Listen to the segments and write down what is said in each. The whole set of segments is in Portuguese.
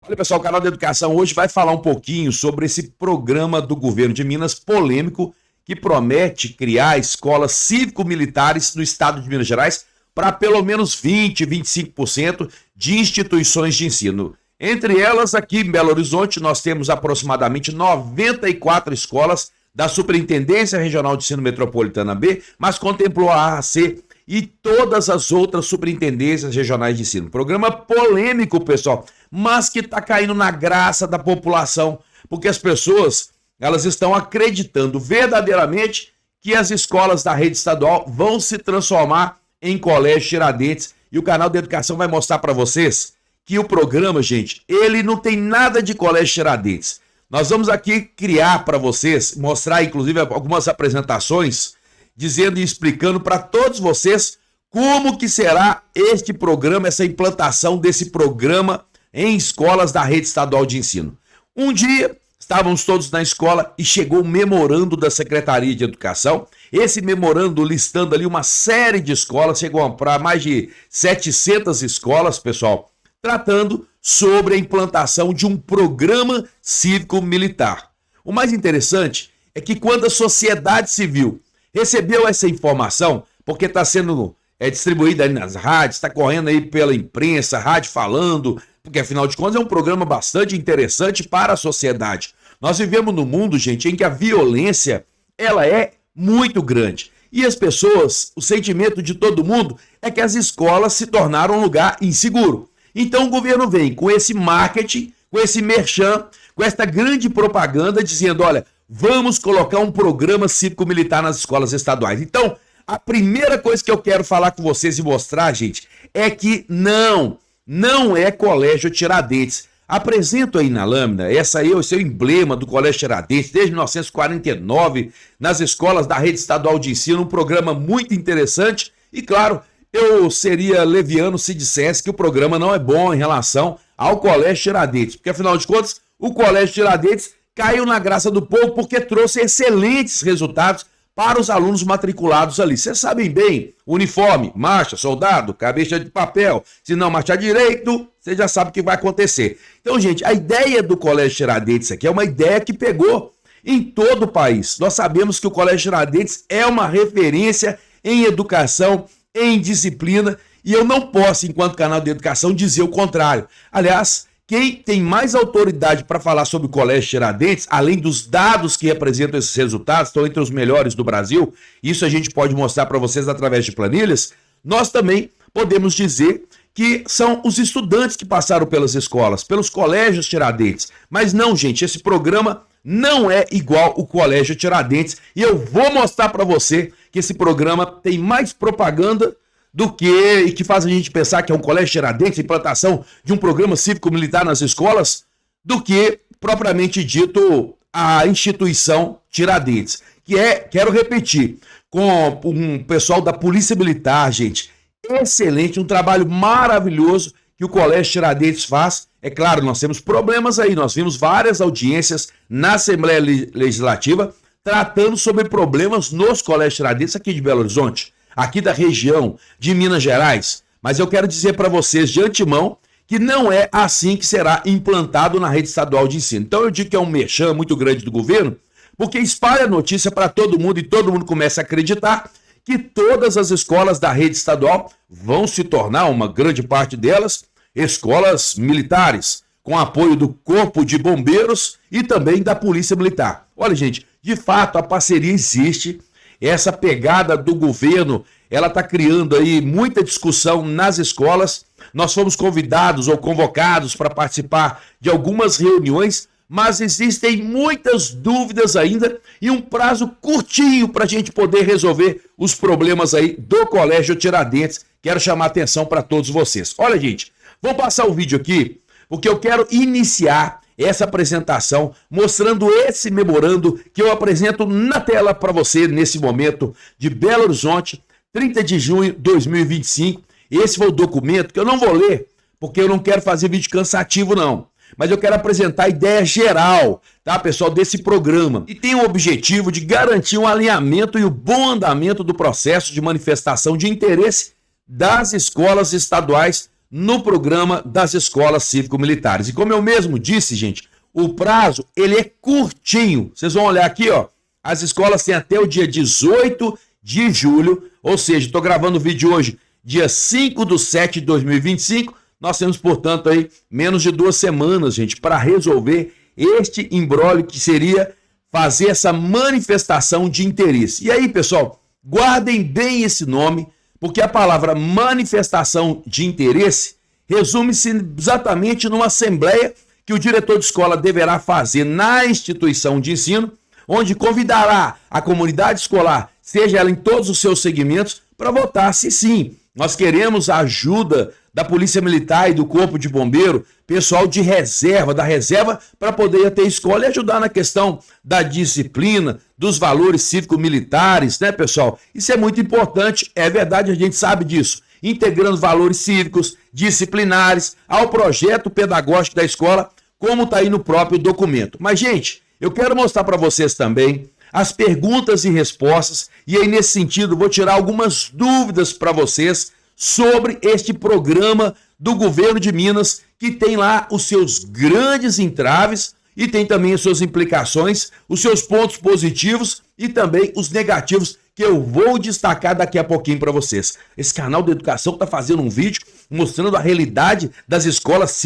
Olha, pessoal, o canal da Educação hoje vai falar um pouquinho sobre esse programa do governo de Minas polêmico que promete criar escolas cívico-militares no estado de Minas Gerais para pelo menos 20, 25% de instituições de ensino. Entre elas, aqui em Belo Horizonte, nós temos aproximadamente 94 escolas da Superintendência Regional de Ensino Metropolitana B, mas contemplou a AAC e todas as outras superintendências regionais de ensino. Programa polêmico, pessoal, mas que está caindo na graça da população, porque as pessoas elas estão acreditando verdadeiramente que as escolas da rede estadual vão se transformar em colégio Tiradentes. E o canal da Educação vai mostrar para vocês que o programa, gente, ele não tem nada de colégio Tiradentes. Nós vamos aqui criar para vocês, mostrar inclusive algumas apresentações, dizendo e explicando para todos vocês como que será este programa, essa implantação desse programa em escolas da rede estadual de ensino. Um dia, estávamos todos na escola e chegou um memorando da Secretaria de Educação. Esse memorando listando ali uma série de escolas, chegou para mais de 700 escolas, pessoal, tratando sobre a implantação de um programa cívico-militar. O mais interessante é que quando a sociedade civil recebeu essa informação, porque está sendo distribuída aí nas rádios, está correndo aí pela imprensa, rádio falando, porque afinal de contas é um programa bastante interessante para a sociedade. Nós vivemos num mundo, gente, em que a violência, ela é muito grande. E as pessoas, o sentimento de todo mundo é que as escolas se tornaram um lugar inseguro. Então o governo vem com esse marketing, com esse merchan, com esta grande propaganda dizendo, olha, vamos colocar um programa cívico-militar nas escolas estaduais. Então, a primeira coisa que eu quero falar com vocês e mostrar, gente, é que não é Colégio Tiradentes. Apresento aí na lâmina, esse é o emblema do Colégio Tiradentes, desde 1949, nas escolas da rede estadual de ensino, um programa muito interessante. E claro, eu seria leviano se dissesse que o programa não é bom em relação ao Colégio Tiradentes, porque afinal de contas, o Colégio Tiradentes caiu na graça do povo porque trouxe excelentes resultados para os alunos matriculados ali. Vocês sabem bem, uniforme, marcha, soldado, cabeça de papel, se não marchar direito, você já sabe o que vai acontecer. Então, gente, a ideia do Colégio Tiradentes aqui é uma ideia que pegou em todo o país. Nós sabemos que o Colégio Tiradentes é uma referência em educação, em disciplina, e eu não posso, enquanto canal de educação, dizer o contrário. Aliás, quem tem mais autoridade para falar sobre o Colégio Tiradentes, além dos dados que representam esses resultados, estão entre os melhores do Brasil, isso a gente pode mostrar para vocês através de planilhas, nós também podemos dizer que são os estudantes que passaram pelas escolas, pelos colégios Tiradentes. Mas não, gente, esse programa não é igual o Colégio Tiradentes, e eu vou mostrar para você que esse programa tem mais propaganda do que faz a gente pensar que é um Colégio Tiradentes, implantação de um programa cívico-militar nas escolas, do que propriamente dito a instituição Tiradentes, que é, quero repetir, com um pessoal da Polícia Militar, gente, excelente, um trabalho maravilhoso que o Colégio Tiradentes faz. É claro, nós temos problemas aí, nós vimos várias audiências na Assembleia Legislativa tratando sobre problemas nos colégios Tiradentes aqui de Belo Horizonte, aqui da região de Minas Gerais, mas eu quero dizer para vocês de antemão que não é assim que será implantado na rede estadual de ensino. Então eu digo que é um merchan muito grande do governo, porque espalha a notícia para todo mundo e todo mundo começa a acreditar que todas as escolas da rede estadual vão se tornar, uma grande parte delas, escolas militares, com apoio do Corpo de Bombeiros e também da Polícia Militar. Olha, gente, de fato a parceria existe. Essa pegada do governo, ela está criando aí muita discussão nas escolas. Nós fomos convidados ou convocados para participar de algumas reuniões, mas existem muitas dúvidas ainda e um prazo curtinho para a gente poder resolver os problemas aí do Colégio Tiradentes. Quero chamar a atenção para todos vocês. Olha, gente, vou passar o vídeo aqui, porque eu quero iniciar essa apresentação mostrando esse memorando que eu apresento na tela para você nesse momento de Belo Horizonte, 30 de junho de 2025. Esse foi o documento que eu não vou ler, porque eu não quero fazer vídeo cansativo não, mas eu quero apresentar a ideia geral, tá, pessoal, desse programa. E tem o objetivo de garantir um alinhamento e o bom andamento do processo de manifestação de interesse das escolas estaduais no programa das escolas cívico-militares. E como eu mesmo disse, gente, o prazo, ele é curtinho. Vocês vão olhar aqui, ó, as escolas têm até o dia 18 de julho, ou seja, estou gravando o vídeo hoje, dia 5/7/2025, nós temos, portanto, aí menos de 2 semanas, gente, para resolver este imbróglio que seria fazer essa manifestação de interesse. E aí, pessoal, guardem bem esse nome, porque a palavra manifestação de interesse resume-se exatamente numa assembleia que o diretor de escola deverá fazer na instituição de ensino, onde convidará a comunidade escolar, seja ela em todos os seus segmentos, para votar se sim. Nós queremos a ajuda da Polícia Militar e do Corpo de Bombeiro, pessoal de reserva, da reserva, para poder ter escola e ajudar na questão da disciplina, dos valores cívico-militares, né, pessoal? Isso é muito importante, é verdade, a gente sabe disso. Integrando valores cívicos, disciplinares, ao projeto pedagógico da escola, como está aí no próprio documento. Mas, gente, eu quero mostrar para vocês também as perguntas e respostas, e aí, nesse sentido, vou tirar algumas dúvidas para vocês sobre este programa do governo de Minas, que tem lá os seus grandes entraves e tem também as suas implicações, os seus pontos positivos e também os negativos, que eu vou destacar daqui a pouquinho para vocês. Esse canal de educação está fazendo um vídeo mostrando a realidade das escolas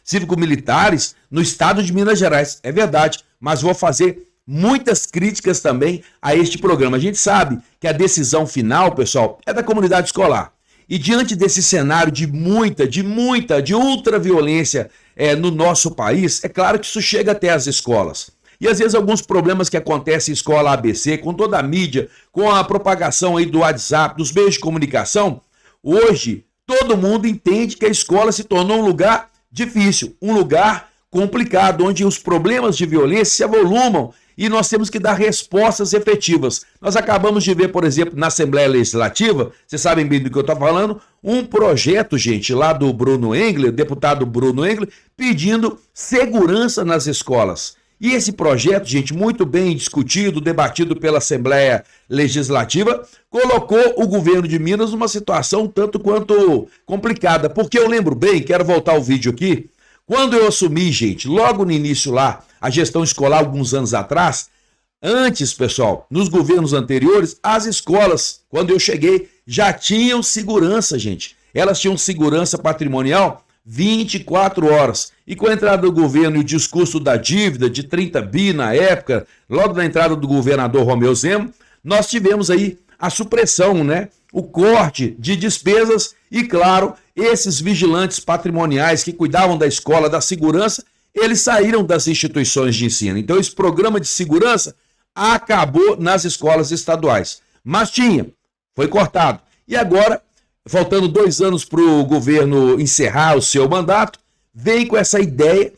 cívico-militares no estado de Minas Gerais. É verdade, mas vou fazer muitas críticas também a este programa. A gente sabe que a decisão final, pessoal, é da comunidade escolar. E diante desse cenário de ultraviolência no nosso país, é claro que isso chega até as escolas. E às vezes alguns problemas que acontecem em escola ABC, com toda a mídia, com a propagação aí do WhatsApp, dos meios de comunicação, hoje todo mundo entende que a escola se tornou um lugar difícil, um lugar complicado, onde os problemas de violência se avolumam e nós temos que dar respostas efetivas. Nós acabamos de ver, por exemplo, na Assembleia Legislativa, vocês sabem bem do que eu estou falando, um projeto, gente, lá do Bruno Engler, deputado Bruno Engler, pedindo segurança nas escolas. E esse projeto, gente, muito bem discutido, debatido pela Assembleia Legislativa, colocou o governo de Minas numa situação tanto quanto complicada. Porque eu lembro bem, quero voltar ao vídeo aqui, quando eu assumi, gente, logo no início lá, a gestão escolar, alguns anos atrás, antes, pessoal, nos governos anteriores, as escolas, quando eu cheguei, já tinham segurança, gente. Elas tinham segurança patrimonial 24 horas. E com a entrada do governo e o discurso da dívida de 30 bi na época, logo na entrada do governador Romeu Zema, nós tivemos aí a supressão, né? O corte de despesas e, claro, esses vigilantes patrimoniais que cuidavam da escola, da segurança, eles saíram das instituições de ensino. Então, esse programa de segurança acabou nas escolas estaduais. Mas foi cortado. E agora, faltando 2 anos para o governo encerrar o seu mandato, vem com essa ideia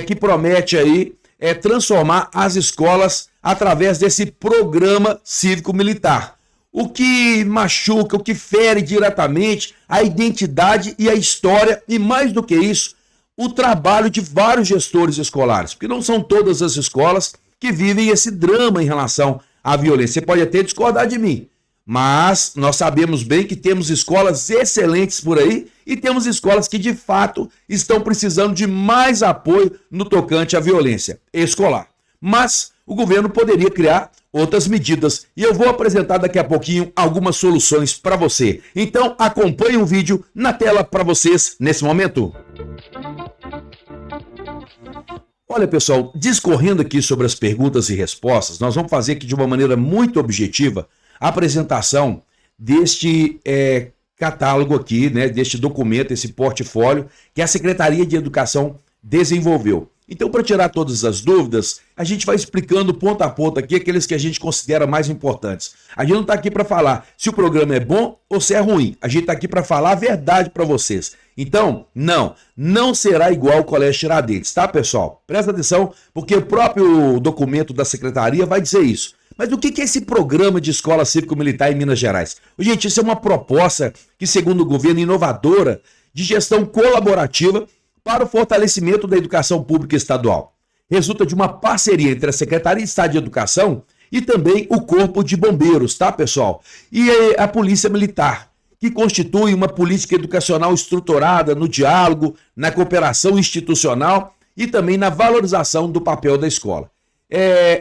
que promete aí transformar as escolas através desse programa cívico-militar. O que machuca, o que fere diretamente a identidade e a história, e mais do que isso, o trabalho de vários gestores escolares, porque não são todas as escolas que vivem esse drama em relação à violência. Você pode até discordar de mim, mas nós sabemos bem que temos escolas excelentes por aí e temos escolas que de fato estão precisando de mais apoio no tocante à violência escolar. Mas o governo poderia criar outras medidas e eu vou apresentar daqui a pouquinho algumas soluções para você. Então acompanhe o vídeo na tela para vocês nesse momento. Olha, pessoal, discorrendo aqui sobre as perguntas e respostas, nós vamos fazer aqui de uma maneira muito objetiva a apresentação deste catálogo aqui, né, deste documento, esse portfólio que a Secretaria de Educação desenvolveu. Então, para tirar todas as dúvidas, a gente vai explicando ponto a ponto aqui aqueles que a gente considera mais importantes. A gente não está aqui para falar se o programa é bom ou se é ruim. A gente está aqui para falar a verdade para vocês. Então, não será igual ao Colégio Tiradentes, tá, pessoal? Presta atenção, porque o próprio documento da Secretaria vai dizer isso. Mas o que é esse programa de escola cívico-militar em Minas Gerais? Gente, isso é uma proposta que, segundo o governo, inovadora de gestão colaborativa para o fortalecimento da educação pública estadual. Resulta de uma parceria entre a Secretaria de Estado de Educação e também o Corpo de Bombeiros, tá, pessoal? E a Polícia Militar. que constitui uma política educacional estruturada no diálogo, na cooperação institucional e também na valorização do papel da escola.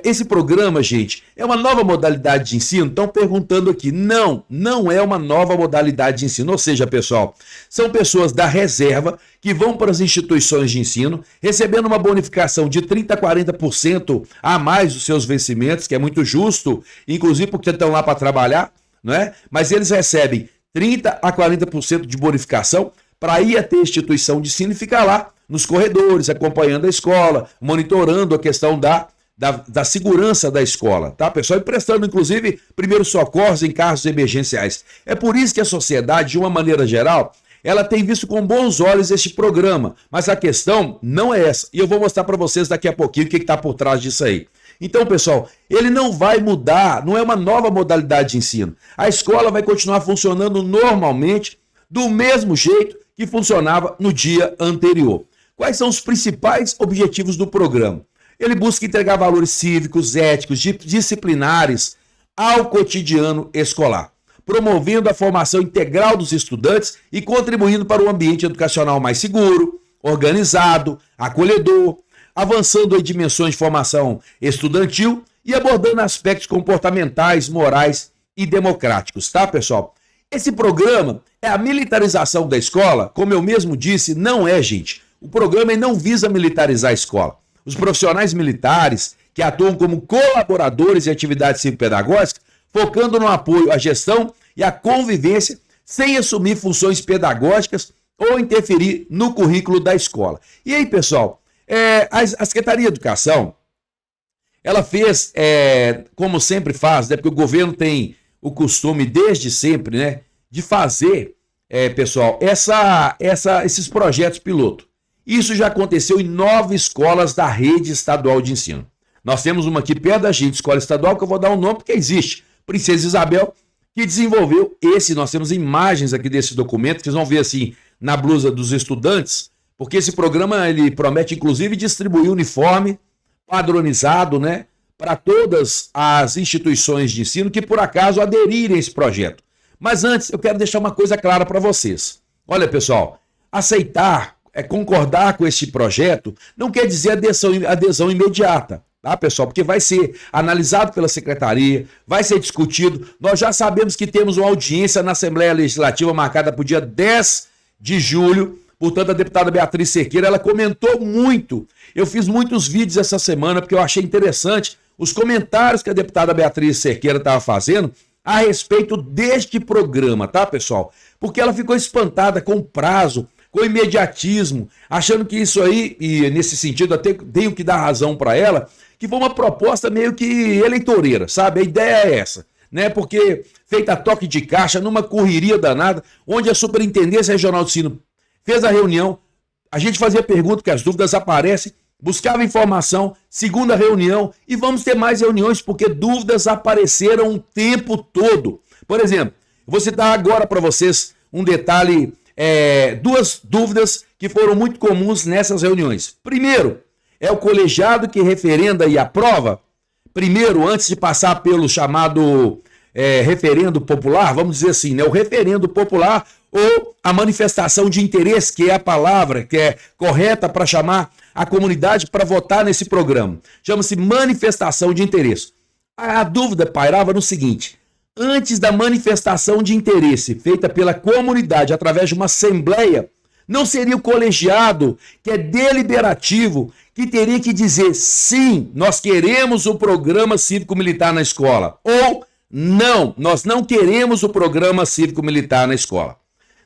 Esse programa, gente, é uma nova modalidade de ensino? Estão perguntando aqui. Não é uma nova modalidade de ensino. Ou seja, pessoal, são pessoas da reserva que vão para as instituições de ensino, recebendo uma bonificação de 30% a 40% a mais dos seus vencimentos, que é muito justo, inclusive porque estão lá para trabalhar, não é? Mas eles recebem 30% a 40% de bonificação para ir até a instituição de ensino e ficar lá nos corredores, acompanhando a escola, monitorando a questão da segurança da escola, tá, pessoal? E prestando, inclusive, primeiros socorros em casos emergenciais. É por isso que a sociedade, de uma maneira geral, ela tem visto com bons olhos este programa, mas a questão não é essa. E eu vou mostrar para vocês daqui a pouquinho o que está por trás disso aí. Então, pessoal, ele não vai mudar, não é uma nova modalidade de ensino. A escola vai continuar funcionando normalmente, do mesmo jeito que funcionava no dia anterior. Quais são os principais objetivos do programa? Ele busca entregar valores cívicos, éticos, disciplinares ao cotidiano escolar, promovendo a formação integral dos estudantes e contribuindo para um ambiente educacional mais seguro, organizado, acolhedor, avançando em dimensões de formação estudantil e abordando aspectos comportamentais, morais e democráticos, tá, pessoal? Esse programa é a militarização da escola, como eu mesmo disse, não é, gente. O programa não visa militarizar a escola. Os profissionais militares que atuam como colaboradores em atividades cívico-pedagógicas, focando no apoio à gestão e à convivência, sem assumir funções pedagógicas ou interferir no currículo da escola. E aí, pessoal, a Secretaria de Educação, ela fez, como sempre faz, né, porque o governo tem o costume, desde sempre, né, de fazer, pessoal, esses projetos piloto. Isso já aconteceu em 9 escolas da rede estadual de ensino. Nós temos uma aqui perto da gente, escola estadual, que eu vou dar um nome porque existe, Princesa Isabel, que desenvolveu nós temos imagens aqui desse documento, que vocês vão ver assim na blusa dos estudantes, porque esse programa ele promete inclusive distribuir uniforme padronizado, né, para todas as instituições de ensino que por acaso aderirem a esse projeto. Mas antes eu quero deixar uma coisa clara para vocês. Olha, pessoal, aceitar, concordar com esse projeto não quer dizer adesão imediata, tá, pessoal? Porque vai ser analisado pela secretaria, vai ser discutido. Nós já sabemos que temos uma audiência na Assembleia Legislativa marcada para o dia 10 de julho. Portanto, a deputada Beatriz Cerqueira, ela comentou muito. Eu fiz muitos vídeos essa semana porque eu achei interessante os comentários que a deputada Beatriz Cerqueira estava fazendo a respeito deste programa, tá, pessoal? Porque ela ficou espantada com o prazo, com o imediatismo, achando que isso aí, e nesse sentido até tenho que dar razão para ela, que foi uma proposta meio que eleitoreira, sabe? A ideia é essa, né? Porque feita a toque de caixa, numa correria danada, onde a Superintendência Regional de Ensino fez a reunião, a gente fazia pergunta, porque as dúvidas aparecem, buscava informação, segunda reunião, e vamos ter mais reuniões, porque dúvidas apareceram o tempo todo. Por exemplo, eu vou citar agora para vocês um detalhe, 2 dúvidas que foram muito comuns nessas reuniões. Primeiro, é o colegiado que referenda e aprova? Primeiro, antes de passar pelo chamado referendo popular, vamos dizer assim, né? O referendo popular ou a manifestação de interesse, que é a palavra que é correta para chamar a comunidade para votar nesse programa. Chama-se manifestação de interesse. A dúvida pairava no seguinte: antes da manifestação de interesse feita pela comunidade através de uma assembleia, não seria o colegiado, que é deliberativo, que teria que dizer sim, nós queremos o programa cívico-militar na escola, ou não, nós não queremos o programa cívico-militar na escola.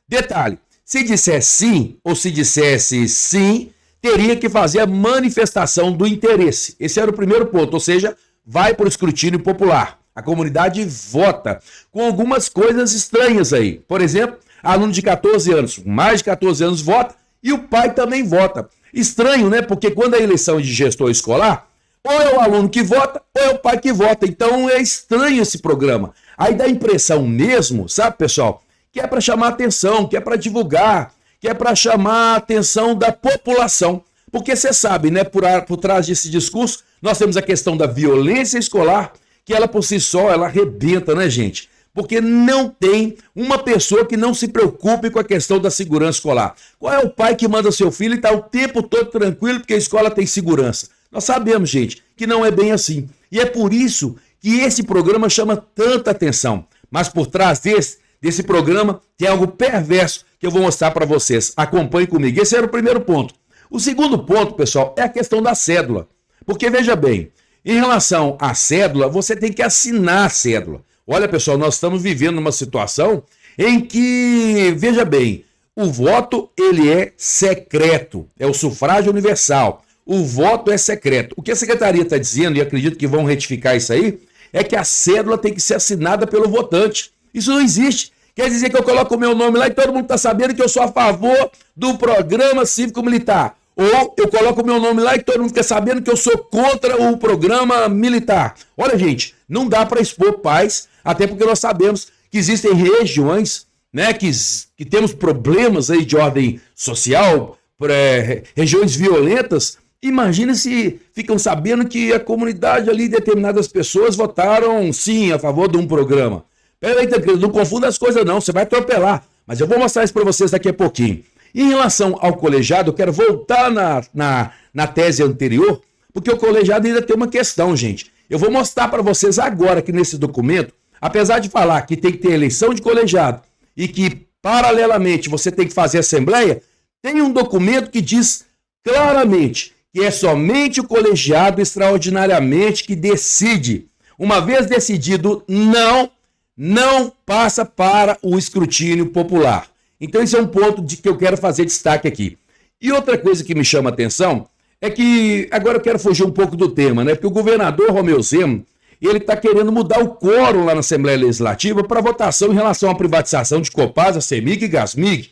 Detalhe, se disser sim ou se dissesse sim, teria que fazer a manifestação do interesse. Esse era o primeiro ponto, ou seja, vai para o escrutínio popular. A comunidade vota com algumas coisas estranhas aí. Por exemplo, aluno de 14 anos, mais de 14 anos vota e o pai também vota. Estranho, né? Porque quando a eleição é de gestor escolar, ou é o aluno que vota ou é o pai que vota. Então é estranho esse programa. Aí dá a impressão mesmo, sabe, pessoal, que é para chamar atenção, que é para divulgar, que é para chamar a atenção da população. Porque você sabe, né, por trás desse discurso, nós temos a questão da violência escolar, que ela por si só, ela arrebenta, né, gente? porque não tem uma pessoa que não se preocupe com a questão da segurança escolar. Qual é o pai que manda seu filho e está o tempo todo tranquilo porque a escola tem segurança? Nós sabemos, gente, que não é bem assim. E é por isso que esse programa chama tanta atenção. Mas por trás desse programa tem algo perverso que eu vou mostrar para vocês. Acompanhe comigo. Esse era o primeiro ponto. O segundo ponto, pessoal, é a questão da cédula. Porque, veja bem, em relação à cédula, você tem que assinar a cédula. Olha, pessoal, nós estamos vivendo uma situação em que, veja bem, o voto ele é secreto, é o sufrágio universal. O voto é secreto. O que a secretaria está dizendo, e acredito que vão retificar isso aí, é que a cédula tem que ser assinada pelo votante. Isso não existe. Quer dizer que eu coloco o meu nome lá e todo mundo está sabendo que eu sou a favor do programa cívico-militar. Ou eu coloco o meu nome lá e todo mundo fica sabendo que eu sou contra o programa militar. Olha, gente, não dá para expor pais, até porque nós sabemos que existem regiões, né, que temos problemas aí de ordem social, regiões violentas. Imagina se ficam sabendo que a comunidade ali, determinadas pessoas votaram sim a favor de um programa. Peraí, não confunda as coisas não, você vai atropelar. Mas eu vou mostrar isso para vocês daqui a pouquinho. Em relação ao colegiado, eu quero voltar na tese anterior, porque o colegiado ainda tem uma questão, gente. Eu vou mostrar para vocês agora que nesse documento, apesar de falar que tem que ter eleição de colegiado e que, paralelamente, você tem que fazer assembleia, tem um documento que diz claramente que é somente o colegiado extraordinariamente que decide. Uma vez decidido, não passa para o escrutínio popular. Então esse é um ponto que eu quero fazer destaque aqui. E outra coisa que me chama a atenção é que, agora eu quero fugir um pouco do tema, né? Porque o governador Romeu Zema, ele está querendo mudar o quórum lá na Assembleia Legislativa para votação em relação à privatização de Copasa, CEMIG e Gasmig.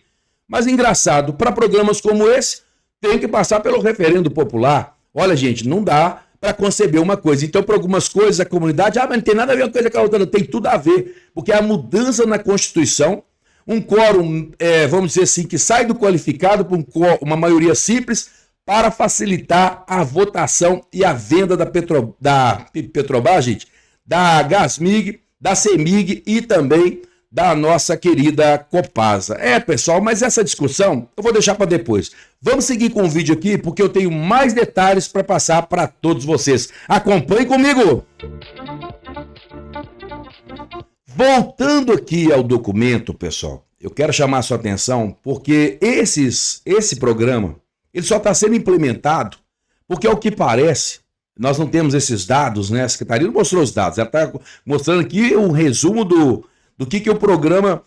Mas engraçado, para programas como esse, tem que passar pelo referendo popular. Olha, gente, não dá para conceber uma coisa. Então, para algumas coisas, a comunidade, mas não tem nada a ver uma coisa com a outra, não, tem tudo a ver, porque a mudança na Constituição, um quórum, vamos dizer assim, que sai do qualificado para uma maioria simples para facilitar a votação e a venda da Petrobras, gente, da Gasmig, da CEMIG e também da nossa querida Copasa. Pessoal, mas essa discussão eu vou deixar para depois. Vamos seguir com o vídeo aqui, porque eu tenho mais detalhes para passar para todos vocês. Acompanhe comigo! Voltando aqui ao documento, pessoal, eu quero chamar a sua atenção porque esse programa ele só está sendo implementado porque, ao que parece, nós não temos esses dados, né? A Secretaria não mostrou os dados, ela está mostrando aqui um resumo do que o programa,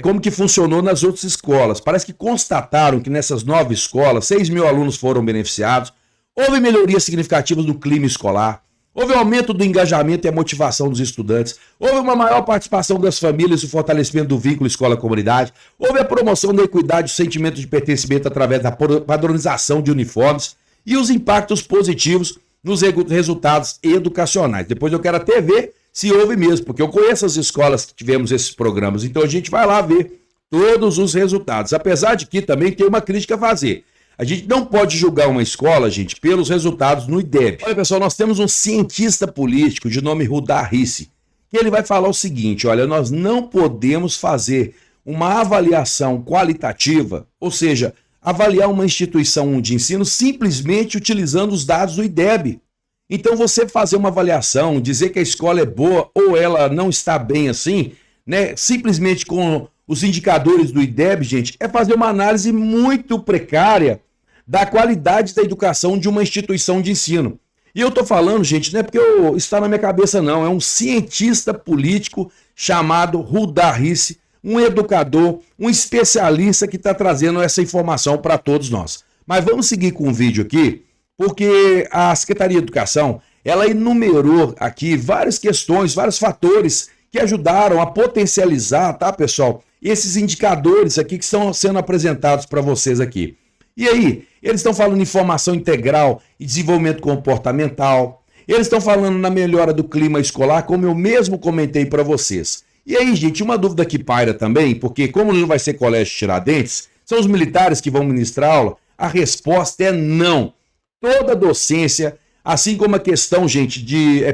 como que funcionou nas outras escolas. Parece que constataram que nessas 9 escolas, 6 mil alunos foram beneficiados, houve melhorias significativas no clima escolar, houve um aumento do engajamento e a motivação dos estudantes, houve uma maior participação das famílias e o fortalecimento do vínculo escola-comunidade, houve a promoção da equidade e o sentimento de pertencimento através da padronização de uniformes e os impactos positivos nos resultados educacionais. Depois eu quero até ver se houve mesmo, porque eu conheço as escolas que tivemos esses programas, então a gente vai lá ver todos os resultados, apesar de que também tem uma crítica a fazer. A gente não pode julgar uma escola, gente, pelos resultados no IDEB. Olha, pessoal, nós temos um cientista político de nome Rudar Rissi, que ele vai falar o seguinte, olha, nós não podemos fazer uma avaliação qualitativa, ou seja, avaliar uma instituição de ensino simplesmente utilizando os dados do IDEB. Então você fazer uma avaliação, dizer que a escola é boa ou ela não está bem assim, né, simplesmente com os indicadores do IDEB, gente, é fazer uma análise muito precária da qualidade da educação de uma instituição de ensino. E eu estou falando, gente, não é porque está na minha cabeça não, é um cientista político chamado Rudar Rissi, um educador, um especialista que está trazendo essa informação para todos nós. Mas vamos seguir com o vídeo aqui, porque a Secretaria de Educação, ela enumerou aqui várias questões, vários fatores que ajudaram a potencializar, tá, pessoal, esses indicadores aqui que estão sendo apresentados para vocês aqui. E aí, eles estão falando em formação integral e desenvolvimento comportamental, eles estão falando na melhora do clima escolar, como eu mesmo comentei para vocês. E aí, gente, uma dúvida que paira também, porque como não vai ser colégio Tiradentes, são os militares que vão ministrar aula, a resposta é não. Toda docência, assim como a questão, gente,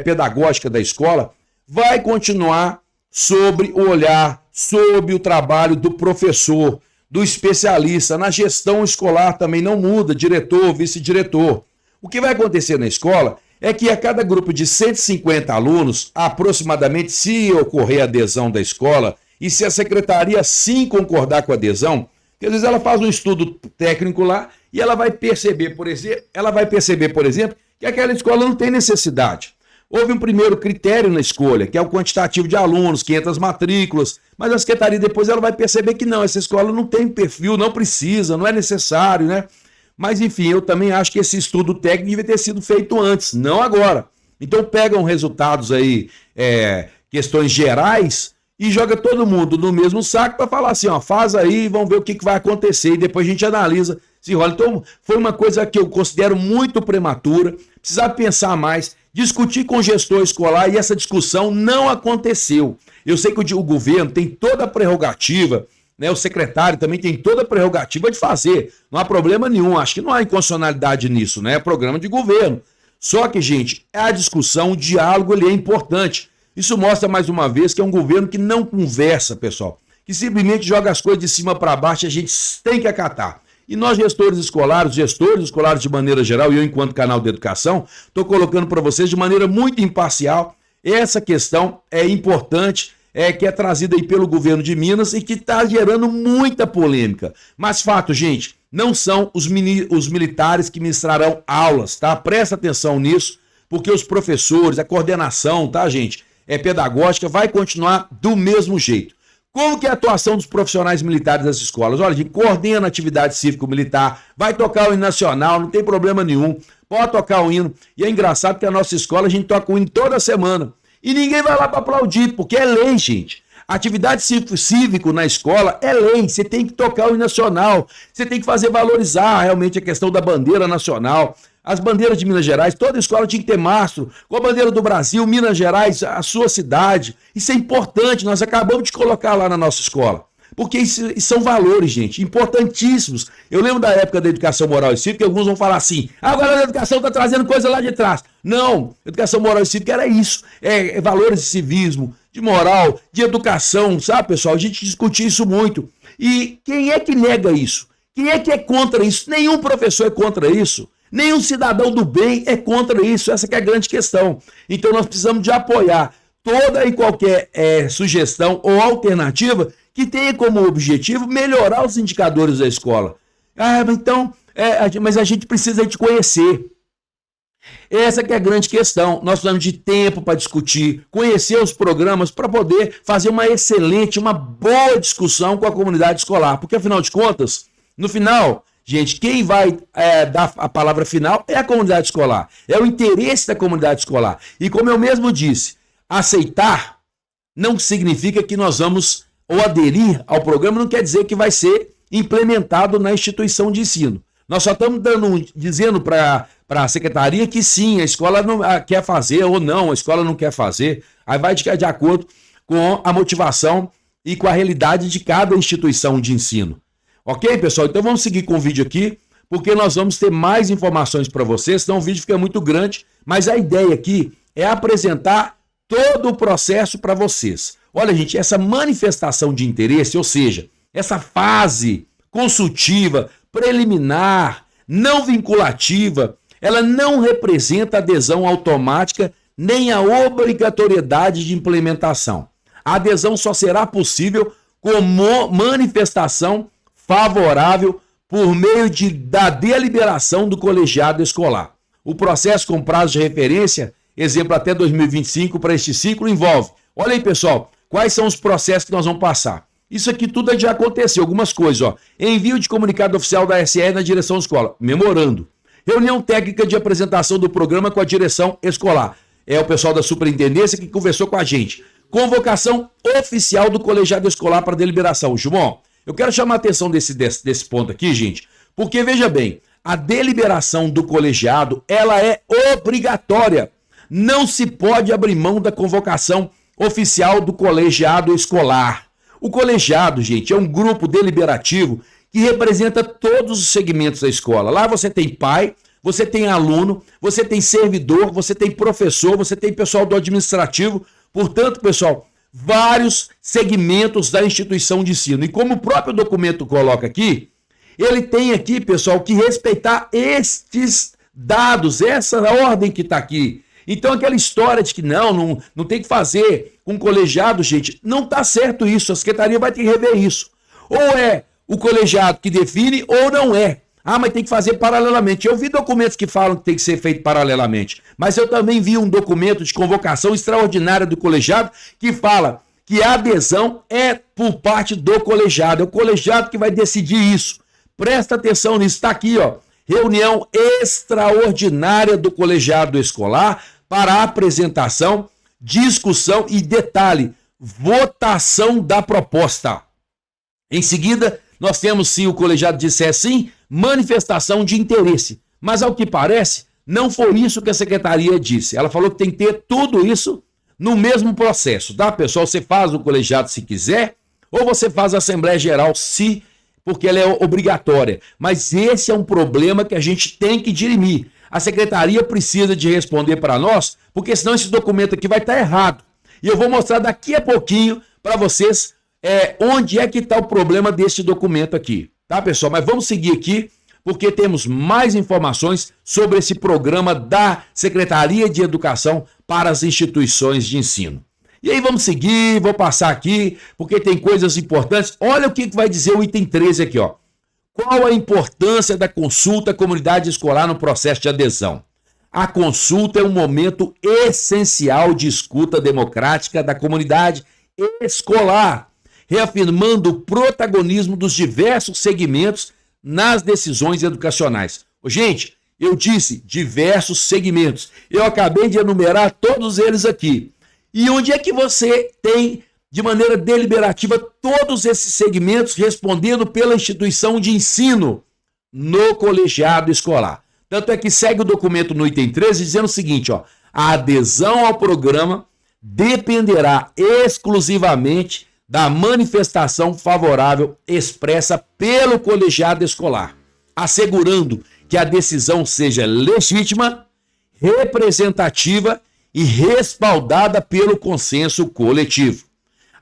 pedagógica da escola, vai continuar sobre o olhar, sobre o trabalho do professor, do especialista. Na gestão escolar também não muda, diretor, vice-diretor. O que vai acontecer na escola é que a cada grupo de 150 alunos, aproximadamente, se ocorrer adesão da escola e se a secretaria sim concordar com a adesão, porque às vezes ela faz um estudo técnico lá e ela vai perceber, por exemplo, que aquela escola não tem necessidade. Houve um primeiro critério na escolha, que é o quantitativo de alunos, 500 matrículas, mas a secretaria depois ela vai perceber que não, essa escola não tem perfil, não precisa, não é necessário, né? Mas enfim, eu também acho que esse estudo técnico devia ter sido feito antes, não agora. Então pegam resultados aí, questões gerais, e joga todo mundo no mesmo saco para falar assim, ó, faz aí, vamos ver o que vai acontecer, e depois a gente analisa se rola. Então foi uma coisa que eu considero muito prematura, precisava pensar mais, discutir com o gestor escolar, e essa discussão não aconteceu. Eu sei que o governo tem toda a prerrogativa, né, o secretário também tem toda a prerrogativa de fazer, não há problema nenhum, acho que não há inconstitucionalidade nisso, né, é programa de governo. Só que, gente, a discussão, o diálogo, ele é importante. Isso mostra mais uma vez que é um governo que não conversa, pessoal, que simplesmente joga as coisas de cima para baixo e a gente tem que acatar. E nós, gestores escolares de maneira geral, e eu, enquanto canal de educação, estou colocando para vocês de maneira muito imparcial essa questão é importante, que é trazida aí pelo governo de Minas e que está gerando muita polêmica. Mas fato, gente, não são os militares que ministrarão aulas, tá? Presta atenção nisso, porque os professores, a coordenação, tá, gente, pedagógica, vai continuar do mesmo jeito. Como que é a atuação dos profissionais militares das escolas? Olha, a gente coordena a atividade cívico-militar, vai tocar o hino nacional, não tem problema nenhum, pode tocar o hino. E é engraçado que a nossa escola, a gente toca o hino toda semana. E ninguém vai lá para aplaudir, porque é lei, gente. Atividade cívico na escola é lei, você tem que tocar o hino nacional, você tem que fazer valorizar realmente a questão da bandeira nacional. As bandeiras de Minas Gerais, toda escola tinha que ter mastro, com a bandeira do Brasil, Minas Gerais, a sua cidade. Isso é importante, nós acabamos de colocar lá na nossa escola. Porque isso são valores, gente, importantíssimos. Eu lembro da época da educação moral e cívica, que alguns vão falar assim, agora a educação está trazendo coisa lá de trás. Não, educação moral e cívica era isso, valores de civismo, de moral, de educação, sabe, pessoal? A gente discutia isso muito. E quem é que nega isso? Quem é contra isso? Nenhum professor é contra isso. Nenhum cidadão do bem é contra isso, essa que é a grande questão. Então nós precisamos de apoiar toda e qualquer sugestão ou alternativa que tenha como objetivo melhorar os indicadores da escola. Mas a gente precisa de conhecer. Essa que é a grande questão. Nós precisamos de tempo para discutir, conhecer os programas para poder fazer uma boa discussão com a comunidade escolar. Porque afinal de contas, no final... Gente, quem vai dar a palavra final é a comunidade escolar, é o interesse da comunidade escolar. E como eu mesmo disse, aceitar não significa que nós vamos, ou aderir ao programa, não quer dizer que vai ser implementado na instituição de ensino. Nós só estamos dizendo para a secretaria que sim, a escola não quer fazer ou não, a escola não quer fazer. Aí vai de acordo com a motivação e com a realidade de cada instituição de ensino. Ok, pessoal? Então vamos seguir com o vídeo aqui, porque nós vamos ter mais informações para vocês, senão o vídeo fica muito grande, mas a ideia aqui é apresentar todo o processo para vocês. Olha, gente, essa manifestação de interesse, ou seja, essa fase consultiva, preliminar, não vinculativa, ela não representa adesão automática nem a obrigatoriedade de implementação. A adesão só será possível com manifestação favorável por meio da deliberação do colegiado escolar. O processo com prazo de referência, exemplo até 2025 para este ciclo, envolve, olha aí pessoal, quais são os processos que nós vamos passar. Isso aqui tudo já aconteceu, algumas coisas, ó. Envio de comunicado oficial da SE na direção da escola, memorando. Reunião técnica de apresentação do programa com a direção escolar. É o pessoal da superintendência que conversou com a gente. Convocação oficial do colegiado escolar para deliberação. Gilmão, eu quero chamar a atenção desse ponto aqui, gente, porque veja bem, a deliberação do colegiado, ela é obrigatória. Não se pode abrir mão da convocação oficial do colegiado escolar. O colegiado, gente, é um grupo deliberativo que representa todos os segmentos da escola. Lá você tem pai, você tem aluno, você tem servidor, você tem professor, você tem pessoal do administrativo. Portanto, pessoal, vários segmentos da instituição de ensino. E como o próprio documento coloca aqui, ele tem aqui, pessoal, que respeitar estes dados, essa ordem que está aqui. Então aquela história de que não tem que fazer com colegiado, gente, não está certo isso, a secretaria vai ter que rever isso. Ou é o colegiado que define ou não é. Ah, mas tem que fazer paralelamente. Eu vi documentos que falam que tem que ser feito paralelamente, mas eu também vi um documento de convocação extraordinária do colegiado que fala que a adesão é por parte do colegiado. É o colegiado que vai decidir isso. Presta atenção nisso, está aqui, ó. Reunião extraordinária do colegiado escolar para apresentação, discussão e, detalhe, votação da proposta. Em seguida, nós temos, sim, o colegiado disse sim, manifestação de interesse. Mas, ao que parece, não foi isso que a secretaria disse. Ela falou que tem que ter tudo isso no mesmo processo, tá, pessoal? Você faz o colegiado se quiser, ou você faz a Assembleia Geral se, porque ela é obrigatória. Mas esse é um problema que a gente tem que dirimir. A secretaria precisa de responder para nós, porque senão esse documento aqui vai estar errado. E eu vou mostrar daqui a pouquinho para vocês onde é que está o problema deste documento aqui. Tá, pessoal? Mas vamos seguir aqui, porque temos mais informações sobre esse programa da Secretaria de Educação para as instituições de ensino. E aí vamos seguir, vou passar aqui, porque tem coisas importantes. Olha o que vai dizer o item 13 aqui, ó. Qual a importância da consulta à comunidade escolar no processo de adesão? A consulta é um momento essencial de escuta democrática da comunidade escolar, reafirmando o protagonismo dos diversos segmentos nas decisões educacionais. Gente, eu disse diversos segmentos. Eu acabei de enumerar todos eles aqui. E onde é que você tem, de maneira deliberativa, todos esses segmentos respondendo pela instituição de ensino? No colegiado escolar. Tanto é que segue o documento no item 13 dizendo o seguinte, ó, a adesão ao programa dependerá exclusivamente da manifestação favorável expressa pelo colegiado escolar, assegurando que a decisão seja legítima, representativa e respaldada pelo consenso coletivo.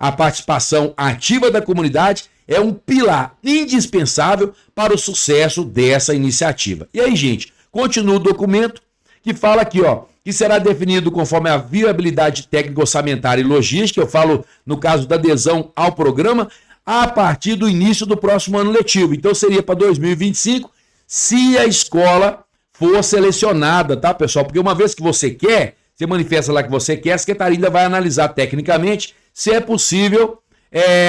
A participação ativa da comunidade é um pilar indispensável para o sucesso dessa iniciativa. E aí, gente, continua o documento que fala aqui, ó, que será definido conforme a viabilidade técnica, orçamentária e logística, eu falo no caso da adesão ao programa, a partir do início do próximo ano letivo. Então seria para 2025, se a escola for selecionada, tá, pessoal? Porque uma vez que você quer, você manifesta lá que você quer, a secretaria ainda vai analisar tecnicamente se é possível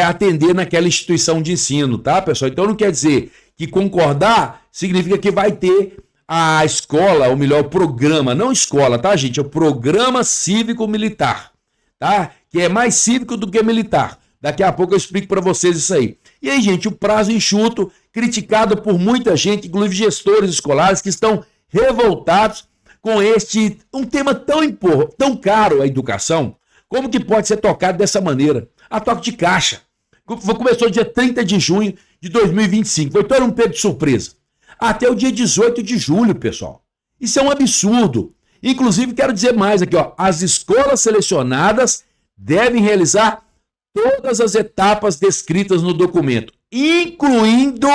atender naquela instituição de ensino, tá, pessoal? Então não quer dizer que concordar significa que vai ter a escola, ou melhor, o programa, não escola, tá, gente? É o programa cívico-militar, tá? Que é mais cívico do que militar. Daqui a pouco eu explico para vocês isso aí. E aí, gente, o prazo enxuto, criticado por muita gente, inclusive gestores escolares que estão revoltados com um tema tão caro à educação. Como que pode ser tocado dessa maneira? A toque de caixa. Começou dia 30 de junho de 2025. Foi todo um pego de surpresa. Até o dia 18 de julho, pessoal. Isso é um absurdo. Inclusive, quero dizer mais aqui, ó. As escolas selecionadas devem realizar todas as etapas descritas no documento, incluindo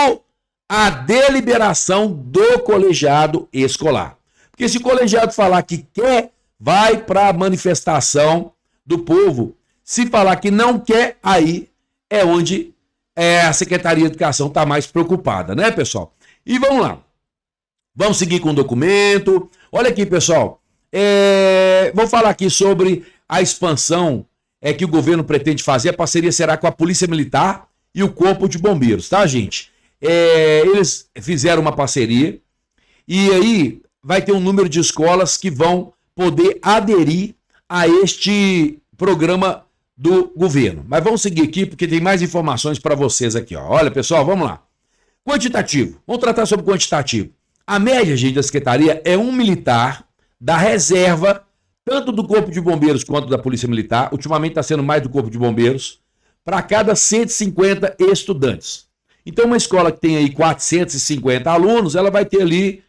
a deliberação do colegiado escolar. Porque se o colegiado falar que quer, vai para a manifestação do povo. Se falar que não quer, aí é onde a Secretaria de Educação está mais preocupada, né, pessoal? E vamos lá. Vamos seguir com o documento. Olha aqui, pessoal. Vou falar aqui sobre a expansão que o governo pretende fazer. A parceria será com a Polícia Militar e o Corpo de Bombeiros, tá, gente? Eles fizeram uma parceria e aí vai ter um número de escolas que vão poder aderir a este programa do governo. Mas vamos seguir aqui porque tem mais informações para vocês aqui, ó. Olha, pessoal, vamos lá. Quantitativo. Vamos tratar sobre quantitativo. A média, gente, da secretaria é um militar da reserva, tanto do Corpo de Bombeiros quanto da Polícia Militar. Ultimamente está sendo mais do Corpo de Bombeiros, para cada 150 estudantes. Então, uma escola que tem aí 450 alunos, ela vai ter ali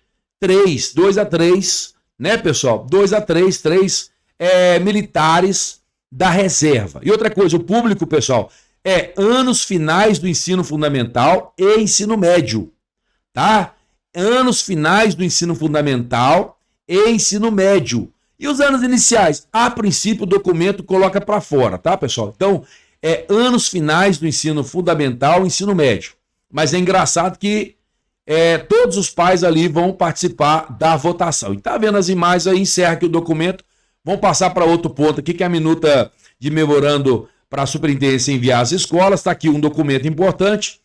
2 a 3, né, pessoal? 2 a 3 militares da reserva. E outra coisa, o público, pessoal, é anos finais do ensino fundamental e ensino médio, tá? Anos finais do ensino fundamental e ensino médio. E os anos iniciais? A princípio, o documento coloca para fora, tá, pessoal? Então, é anos finais do ensino fundamental e ensino médio. Mas é engraçado que todos os pais ali vão participar da votação. E tá vendo as imagens aí, encerra aqui o documento. Vamos passar para outro ponto aqui, que é a minuta de memorando para a superintendência enviar às escolas. Está aqui um documento importante.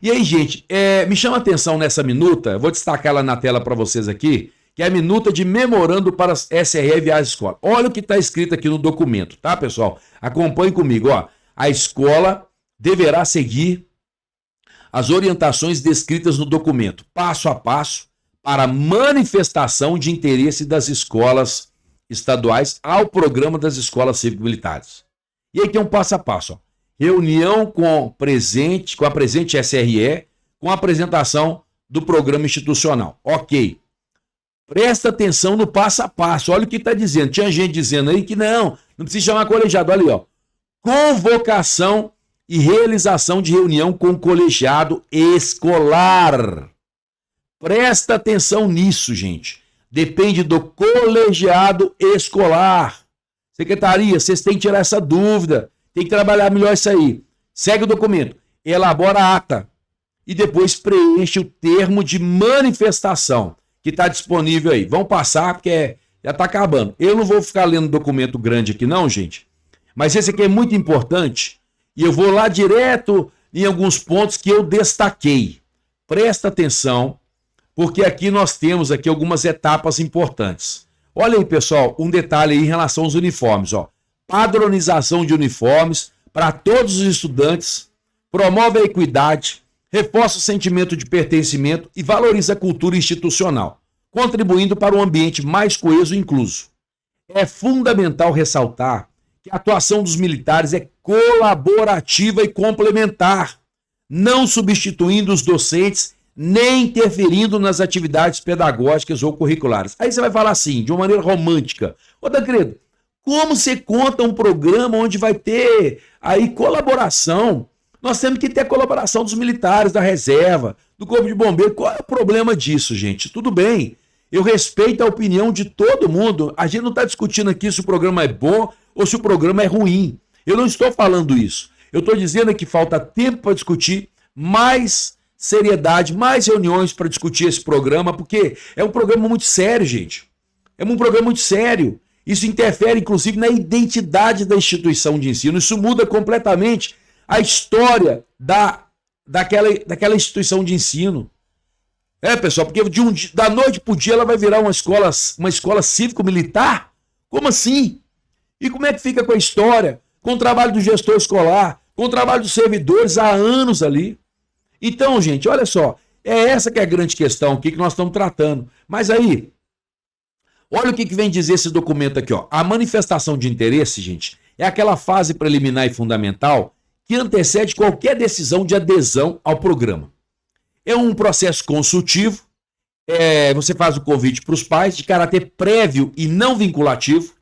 E aí, gente, me chama a atenção nessa minuta, vou destacar ela na tela para vocês aqui, que é a minuta de memorando para as SRE enviar às escolas. Olha o que está escrito aqui no documento, tá, pessoal? Acompanhe comigo, ó. A escola deverá seguir as orientações descritas no documento, passo a passo, para manifestação de interesse das escolas estaduais ao programa das escolas cívico-militares. E aí tem um passo a passo, ó. Reunião com a presente SRE, com a apresentação do programa institucional. Ok. Presta atenção no passo a passo. Olha o que está dizendo. Tinha gente dizendo aí que não precisa chamar colegiado. Olha aí, ó. Convocação e realização de reunião com o colegiado escolar. Presta atenção nisso, gente. Depende do colegiado escolar. Secretaria, vocês têm que tirar essa dúvida. Tem que trabalhar melhor isso aí. Segue o documento. Elabora a ata. E depois preenche o termo de manifestação que está disponível aí. Vamos passar, porque já está acabando. Eu não vou ficar lendo documento grande aqui não, gente. Mas esse aqui é muito importante. E eu vou lá direto em alguns pontos que eu destaquei. Presta atenção, porque aqui nós temos aqui algumas etapas importantes. Olha aí, pessoal, um detalhe aí em relação aos uniformes, ó. Padronização de uniformes para todos os estudantes, promove a equidade, reforça o sentimento de pertencimento e valoriza a cultura institucional, contribuindo para um ambiente mais coeso e incluso. É fundamental ressaltar que a atuação dos militares é colaborativa e complementar, não substituindo os docentes nem interferindo nas atividades pedagógicas ou curriculares. Aí você vai falar assim, de uma maneira romântica. Ô, Tancredo, como você conta um programa onde vai ter aí colaboração? Nós temos que ter a colaboração dos militares, da reserva, do Corpo de Bombeiros. Qual é o problema disso, gente? Tudo bem, eu respeito a opinião de todo mundo. A gente não está discutindo aqui se o programa é bom ou se o programa é ruim. Eu não estou falando isso. Eu estou dizendo que falta tempo para discutir, mais seriedade, mais reuniões para discutir esse programa, porque é um programa muito sério, gente. É um programa muito sério. Isso interfere, inclusive, na identidade da instituição de ensino. Isso muda completamente a história daquela instituição de ensino. Pessoal, porque da noite para o dia ela vai virar uma escola cívico-militar? Como assim? E como é que fica com a história? Com o trabalho do gestor escolar, com o trabalho dos servidores há anos ali. Então, gente, olha só, essa que é a grande questão aqui que nós estamos tratando. Mas aí, olha o que vem dizer esse documento aqui, ó. A manifestação de interesse, gente, é aquela fase preliminar e fundamental que antecede qualquer decisão de adesão ao programa. É um processo consultivo, você faz o convite para os pais de caráter prévio e não vinculativo,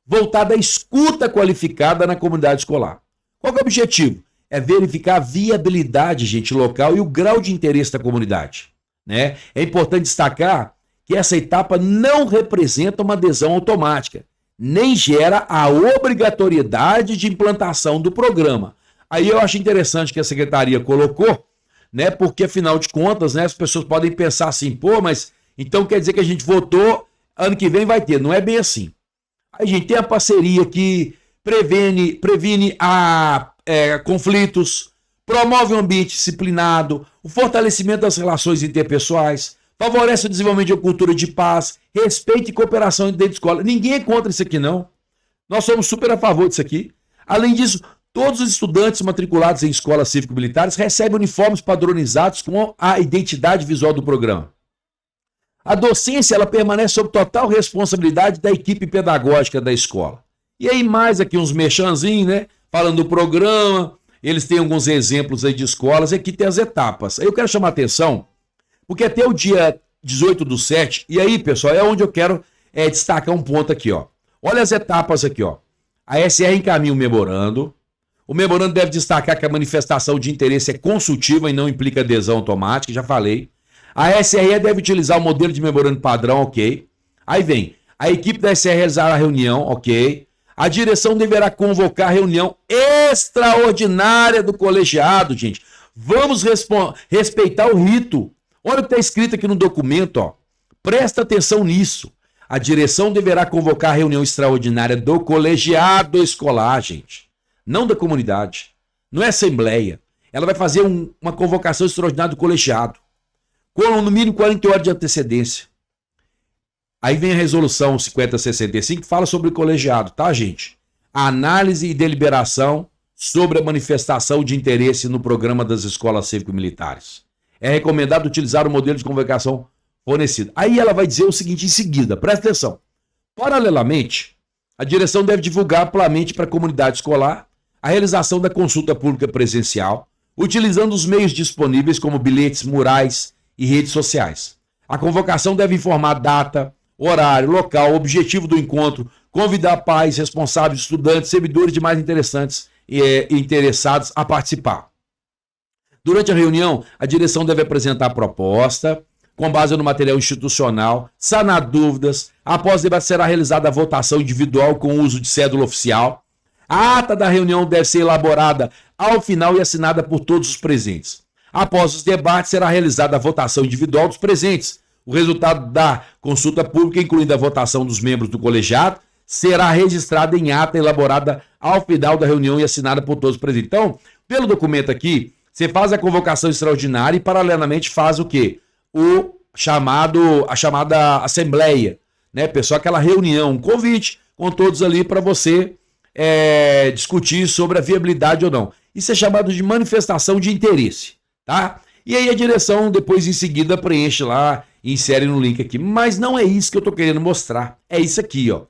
voltado à escuta qualificada na comunidade escolar. Qual que é o objetivo? É verificar a viabilidade, gente, local e o grau de interesse da comunidade, né? É importante destacar que essa etapa não representa uma adesão automática, nem gera a obrigatoriedade de implantação do programa. Aí eu acho interessante que a secretaria colocou, né? Porque afinal de contas, né, as pessoas podem pensar assim, pô, mas então quer dizer que a gente votou, ano que vem vai ter. Não é bem assim. Aí a gente tem a parceria que previne conflitos, promove um ambiente disciplinado, o fortalecimento das relações interpessoais, favorece o desenvolvimento de uma cultura de paz, respeito e cooperação dentro da escola. Ninguém é contra isso aqui, não. Nós somos super a favor disso aqui. Além disso, todos os estudantes matriculados em escolas cívico-militares recebem uniformes padronizados com a identidade visual do programa. A docência ela permanece sob total responsabilidade da equipe pedagógica da escola. E aí mais aqui uns merchanzinhos, né? Falando do programa, eles têm alguns exemplos aí de escolas, e aqui tem as etapas. Aí eu quero chamar a atenção, porque até o dia 18/7, e aí, pessoal, é onde eu quero destacar um ponto aqui, ó. Olha as etapas aqui, ó. A SR encaminha o memorando. O memorando deve destacar que a manifestação de interesse é consultiva e não implica adesão automática, já falei. A SRE deve utilizar o modelo de memorando padrão, ok. Aí vem, a equipe da SRE realizará a reunião, ok. A direção deverá convocar a reunião extraordinária do colegiado, gente. Vamos respeitar o rito. Olha o que está escrito aqui no documento, ó. Presta atenção nisso. A direção deverá convocar a reunião extraordinária do colegiado escolar, gente. Não da comunidade. Não é assembleia. Ela vai fazer uma convocação extraordinária do colegiado. Com no mínimo 40 horas de antecedência. Aí vem a resolução 5065 que fala sobre o colegiado, tá, gente? A análise e deliberação sobre a manifestação de interesse no programa das escolas cívico-militares. É recomendado utilizar o modelo de convocação fornecido. Aí ela vai dizer o seguinte em seguida, presta atenção. Paralelamente, a direção deve divulgar amplamente para a comunidade escolar a realização da consulta pública presencial, utilizando os meios disponíveis como bilhetes, murais e redes sociais. A convocação deve informar data, horário, local, objetivo do encontro, convidar pais, responsáveis, estudantes, servidores e demais interessados a participar. Durante a reunião, a direção deve apresentar a proposta, com base no material institucional, sanar dúvidas. Após o debate será realizada a votação individual com uso de cédula oficial. A ata da reunião deve ser elaborada ao final e assinada por todos os presentes. Após os debates, será realizada a votação individual dos presentes. O resultado da consulta pública, incluindo a votação dos membros do colegiado, será registrado em ata elaborada ao final da reunião e assinada por todos os presentes. Então, pelo documento aqui, você faz a convocação extraordinária e, paralelamente, faz o quê? A chamada assembleia, né, pessoal? Aquela reunião, um convite com todos ali para você discutir sobre a viabilidade ou não. Isso é chamado de manifestação de interesse, tá? E aí a direção depois em seguida preenche lá e insere no link aqui. Mas não é isso que eu estou querendo mostrar. É isso aqui, ó.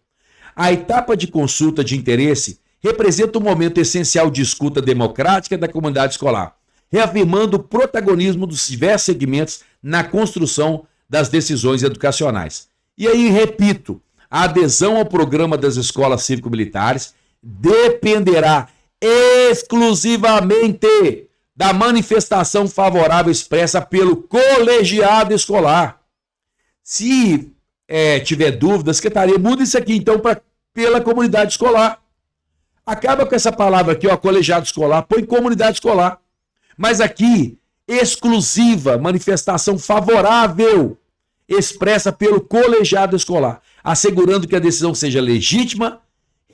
A etapa de consulta de interesse representa um momento essencial de escuta democrática da comunidade escolar, reafirmando o protagonismo dos diversos segmentos na construção das decisões educacionais. E aí, repito, a adesão ao programa das escolas cívico-militares dependerá exclusivamente da manifestação favorável expressa pelo colegiado escolar. Se tiver dúvidas, secretaria, muda isso aqui então pela comunidade escolar. Acaba com essa palavra aqui, ó, colegiado escolar, põe comunidade escolar. Mas aqui, exclusiva, manifestação favorável expressa pelo colegiado escolar, assegurando que a decisão seja legítima,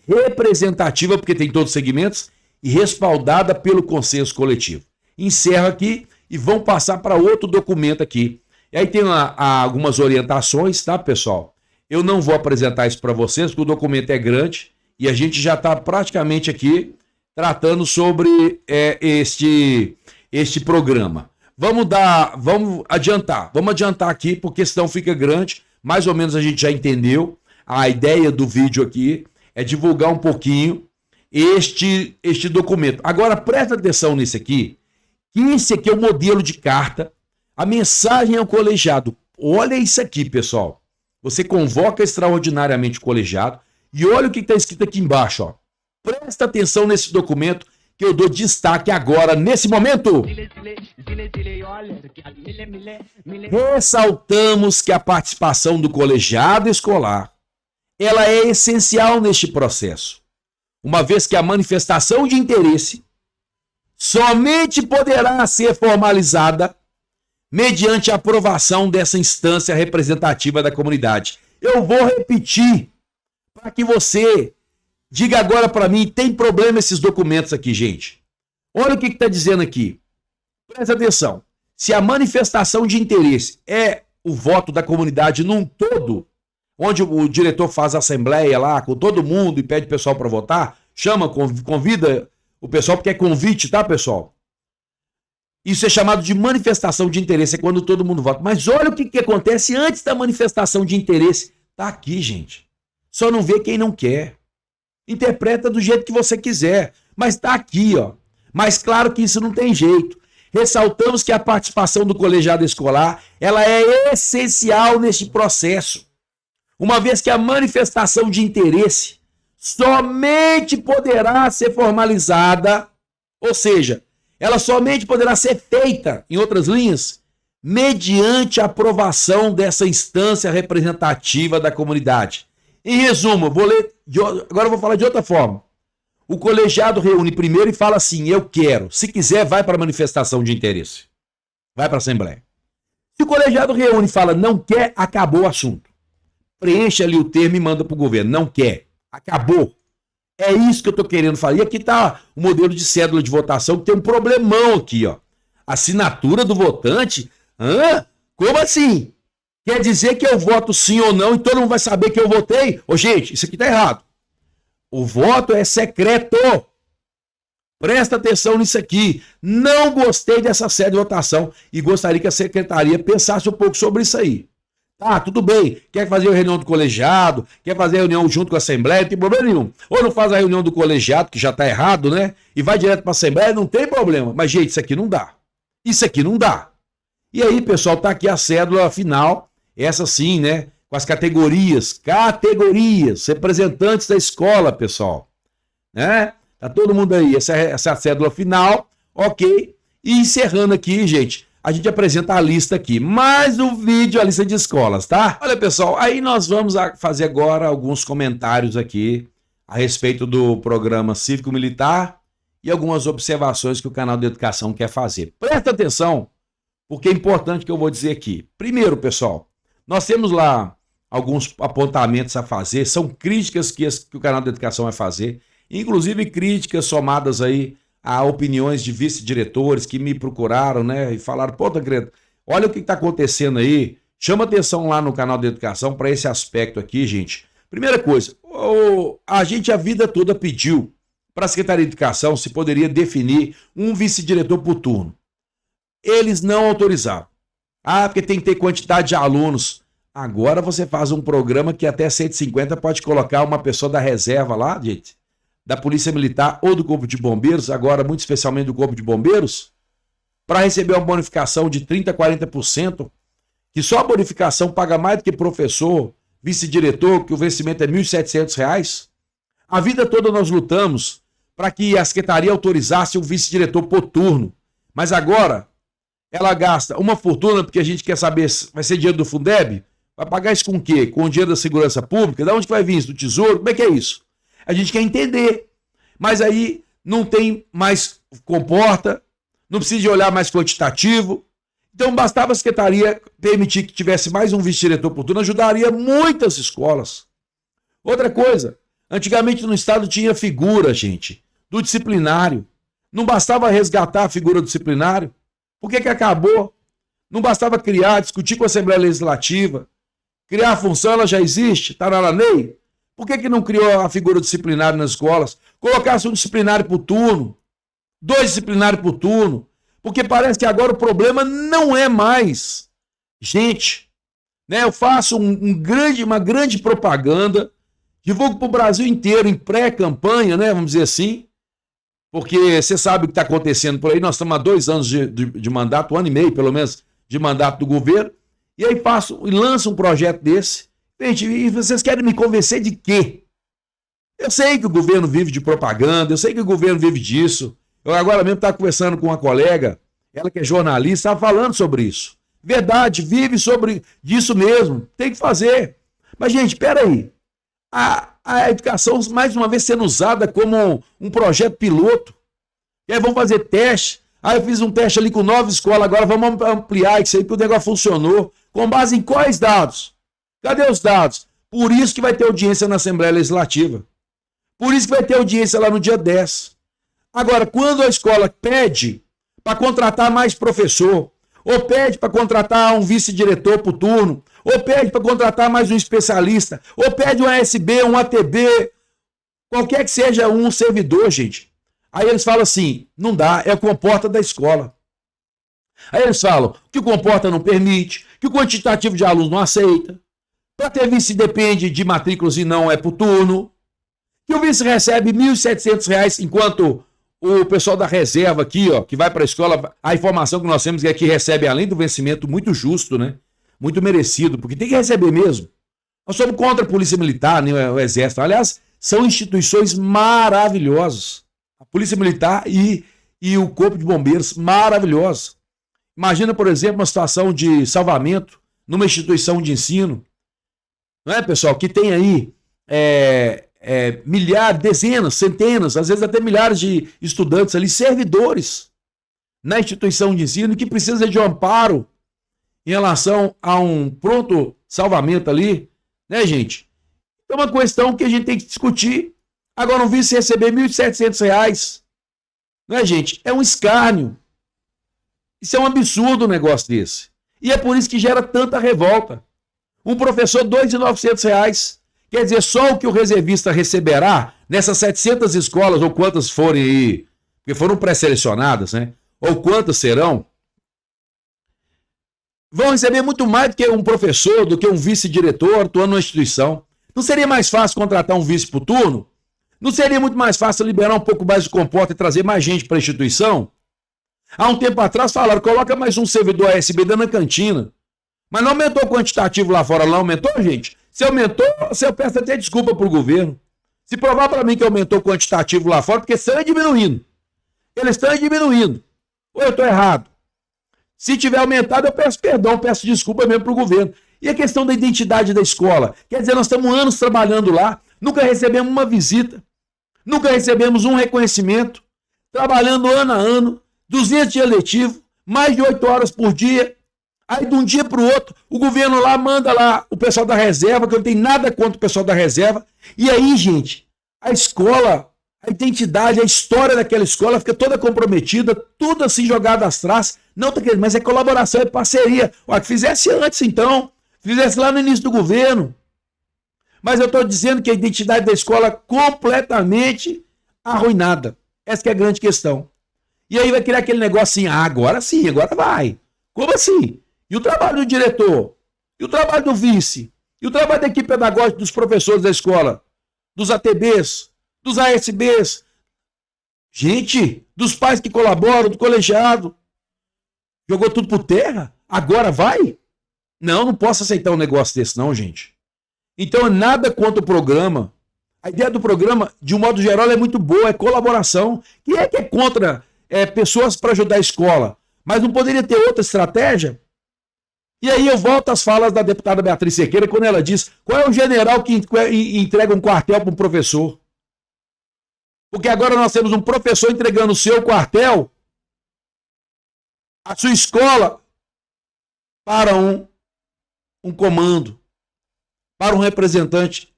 representativa, porque tem todos os segmentos, e respaldada pelo consenso coletivo. Encerro aqui e vão passar para outro documento aqui. E aí tem algumas orientações, tá, pessoal? Eu não vou apresentar isso para vocês, porque o documento é grande e a gente já está praticamente aqui tratando sobre este programa. Vamos adiantar aqui, porque senão fica grande. Mais ou menos a gente já entendeu. A ideia do vídeo aqui é divulgar um pouquinho este documento. Agora, presta atenção nisso aqui, que esse aqui é o modelo de carta. A mensagem é o colegiado. Olha isso aqui, pessoal. Você convoca extraordinariamente o colegiado e olha o que está escrito aqui embaixo, ó. Presta atenção nesse documento que eu dou destaque agora, nesse momento. Ressaltamos que a participação do colegiado escolar, ela é essencial neste processo, uma vez que a manifestação de interesse somente poderá ser formalizada mediante a aprovação dessa instância representativa da comunidade. Eu vou repetir para que você diga agora para mim, tem problema esses documentos aqui, gente? Olha o que está dizendo aqui. Presta atenção. Se a manifestação de interesse é o voto da comunidade num todo, onde o diretor faz a assembleia lá com todo mundo e pede o pessoal para votar, convida o pessoal, porque é convite, tá, pessoal? Isso é chamado de manifestação de interesse, é quando todo mundo vota. Mas olha o que acontece antes da manifestação de interesse. Tá aqui, gente. Só não vê quem não quer. Interpreta do jeito que você quiser, mas está aqui, ó. Mas claro que isso não tem jeito. Ressaltamos que a participação do colegiado escolar, ela é essencial neste processo, uma vez que a manifestação de interesse somente poderá ser formalizada, ou seja, ela somente poderá ser feita, em outras linhas, mediante a aprovação dessa instância representativa da comunidade. Em resumo, agora eu vou falar de outra forma. O colegiado reúne primeiro e fala assim, eu quero. Se quiser, vai para a manifestação de interesse. Vai para a Assembleia. Se o colegiado reúne e fala não quer, acabou o assunto. Preenche ali o termo e manda para o governo. Não quer. Acabou. É isso que eu estou querendo falar. E aqui está o modelo de cédula de votação, que tem um problemão aqui, ó. Assinatura do votante. Como assim? Quer dizer que eu voto sim ou não e todo mundo vai saber que eu votei? Ô, gente, isso aqui tá errado. O voto é secreto. Presta atenção nisso aqui. Não gostei dessa série de votação e gostaria que a secretaria pensasse um pouco sobre isso aí. Tá, tudo bem. Quer fazer a reunião do colegiado, quer fazer a reunião junto com a Assembleia, não tem problema nenhum. Ou não faz a reunião do colegiado, que já tá errado, né? E vai direto para a Assembleia, não tem problema. Mas, gente, isso aqui não dá. Isso aqui não dá. E aí, pessoal, tá aqui a cédula final, essa sim, né? Com as categorias, representantes da escola, pessoal. Né? Tá todo mundo aí, essa cédula final, ok. E encerrando aqui, gente, a gente apresenta a lista aqui. Mais um vídeo, a lista de escolas, tá? Olha, pessoal, aí nós vamos fazer agora alguns comentários aqui a respeito do programa cívico-militar e algumas observações que o canal de educação quer fazer. Presta atenção, porque é importante que eu vou dizer aqui. Primeiro, pessoal, nós temos lá alguns apontamentos a fazer, são críticas que o canal de educação vai fazer, inclusive críticas somadas aí a opiniões de vice-diretores que me procuraram, né, e falaram, pô, Tancredo, olha o que está acontecendo aí, chama atenção lá no canal de educação para esse aspecto aqui, gente. Primeira coisa, a gente a vida toda pediu para a Secretaria de Educação se poderia definir um vice-diretor por turno. Eles não autorizaram. Porque tem que ter quantidade de alunos. Agora você faz um programa que até 150 pode colocar uma pessoa da reserva lá, gente, da Polícia Militar ou do Corpo de Bombeiros, agora muito especialmente do Corpo de Bombeiros, para receber uma bonificação de 30% a 40%, que só a bonificação paga mais do que professor, vice-diretor, que o vencimento é R$ 1.700. A vida toda nós lutamos para que a Secretaria autorizasse um vice-diretor por turno, mas agora ela gasta uma fortuna porque a gente quer saber se vai ser dinheiro do Fundeb. Vai pagar isso com o quê? Com o dinheiro da segurança pública? Da onde que vai vir isso? Do Tesouro? Como é que é isso? A gente quer entender. Mas aí não tem mais comporta, não precisa de olhar mais quantitativo. Então bastava a Secretaria permitir que tivesse mais um vice-diretor por turno, ajudaria muitas escolas. Outra coisa, antigamente no Estado tinha figura, gente, do disciplinário. Não bastava resgatar a figura do disciplinário. Por que acabou? Não bastava criar, discutir com a Assembleia Legislativa, criar a função, ela já existe, está na lei. Por que não criou a figura disciplinária nas escolas? Colocasse um disciplinário por turno, 2 disciplinários por turno, porque parece que agora o problema não é mais gente. Né? Eu faço uma grande propaganda, divulgo para o Brasil inteiro em pré-campanha, né? Vamos dizer assim, porque você sabe o que está acontecendo por aí, nós estamos há 2 anos de mandato, 1 ano e meio pelo menos, de mandato do governo, e aí lanço um projeto desse. Gente, e vocês querem me convencer de quê? Eu sei que o governo vive de propaganda, eu sei que o governo vive disso. Eu agora mesmo estava conversando com uma colega, ela que é jornalista, estava falando sobre isso. Verdade, vive sobre disso mesmo, tem que fazer. Mas, gente, espera aí. A educação, mais uma vez, sendo usada como um projeto piloto. E aí vamos fazer teste. Eu fiz um teste ali com 9 escolas, agora vamos ampliar isso aí, porque o negócio funcionou. Com base em quais dados? Cadê os dados? Por isso que vai ter audiência na Assembleia Legislativa. Por isso que vai ter audiência lá no dia 10. Agora, quando a escola pede para contratar mais professor, ou pede para contratar um vice-diretor por turno, ou pede para contratar mais um especialista, ou pede um ASB, um ATB, qualquer que seja um servidor, gente. Aí eles falam assim, não dá, é o comporta da escola. Aí eles falam que o comporta não permite, que o quantitativo de alunos não aceita, para ter vice depende de matrículas e não é por turno, que o vice recebe R$ 1.700, enquanto o pessoal da reserva aqui, ó, que vai para a escola, a informação que nós temos é que recebe, além do vencimento, muito justo, né? Muito merecido, porque tem que receber mesmo. Nós somos contra a Polícia Militar, né, o Exército. Aliás, são instituições maravilhosas. A Polícia Militar e o Corpo de Bombeiros, maravilhosos. Imagina, por exemplo, uma situação de salvamento numa instituição de ensino, não é, pessoal? Que tem aí milhares, dezenas, centenas, às vezes até milhares de estudantes ali, servidores na instituição de ensino que precisa de um amparo em relação a um pronto salvamento ali, né, gente? É uma questão que a gente tem que discutir. Agora, um vice receber R$ 1.700, não é, gente? É um escárnio. Isso é um absurdo um negócio desse. E é por isso que gera tanta revolta. Um professor, R$ 2.900. Quer dizer, só o que o reservista receberá nessas 700 escolas, ou quantas forem aí, porque foram pré-selecionadas, né? Ou quantas serão, vão receber muito mais do que um professor, do que um vice-diretor atuando na instituição. Não seria mais fácil contratar um vice por turno? Não seria muito mais fácil liberar um pouco mais de comporta e trazer mais gente para a instituição? Há um tempo atrás falaram, coloca mais um servidor ASB dentro da cantina. Mas não aumentou o quantitativo lá fora, não aumentou, gente? Se aumentou, eu peço até desculpa para o governo. Se provar para mim que aumentou o quantitativo lá fora, porque estão diminuindo. Eles estão diminuindo. Ou eu estou errado? Se tiver aumentado, eu peço perdão, peço desculpa mesmo para o governo. E a questão da identidade da escola? Quer dizer, nós estamos anos trabalhando lá, nunca recebemos uma visita, nunca recebemos um reconhecimento, trabalhando ano a ano, 200 dias letivos, mais de 8 horas por dia. Aí de um dia para o outro, o governo lá manda lá o pessoal da reserva, que eu não tenho nada contra o pessoal da reserva. E aí, gente, a escola, a identidade, a história daquela escola fica toda comprometida, tudo assim jogado às traças. Não tá querendo, mas é colaboração, é parceria. Ó, que fizesse antes então, fizesse lá no início do governo. Mas eu estou dizendo que a identidade da escola é completamente arruinada. Essa que é a grande questão. E aí vai criar aquele negócio assim, agora sim, agora vai. Como assim? E o trabalho do diretor? E o trabalho do vice? E o trabalho da equipe pedagógica dos professores da escola? Dos ATBs? Dos ASBs? Gente, dos pais que colaboram, do colegiado? Jogou tudo por terra? Agora vai? Não posso aceitar um negócio desse não, gente. Então, nada contra o programa. A ideia do programa, de um modo geral, é muito boa, é colaboração. Quem é que é contra pessoas para ajudar a escola? Mas não poderia ter outra estratégia? E aí eu volto às falas da deputada Beatriz Cerqueira, quando ela diz, qual é o general que entrega um quartel para um professor? Porque agora nós temos um professor entregando o seu quartel, a sua escola, para um comando, para um representante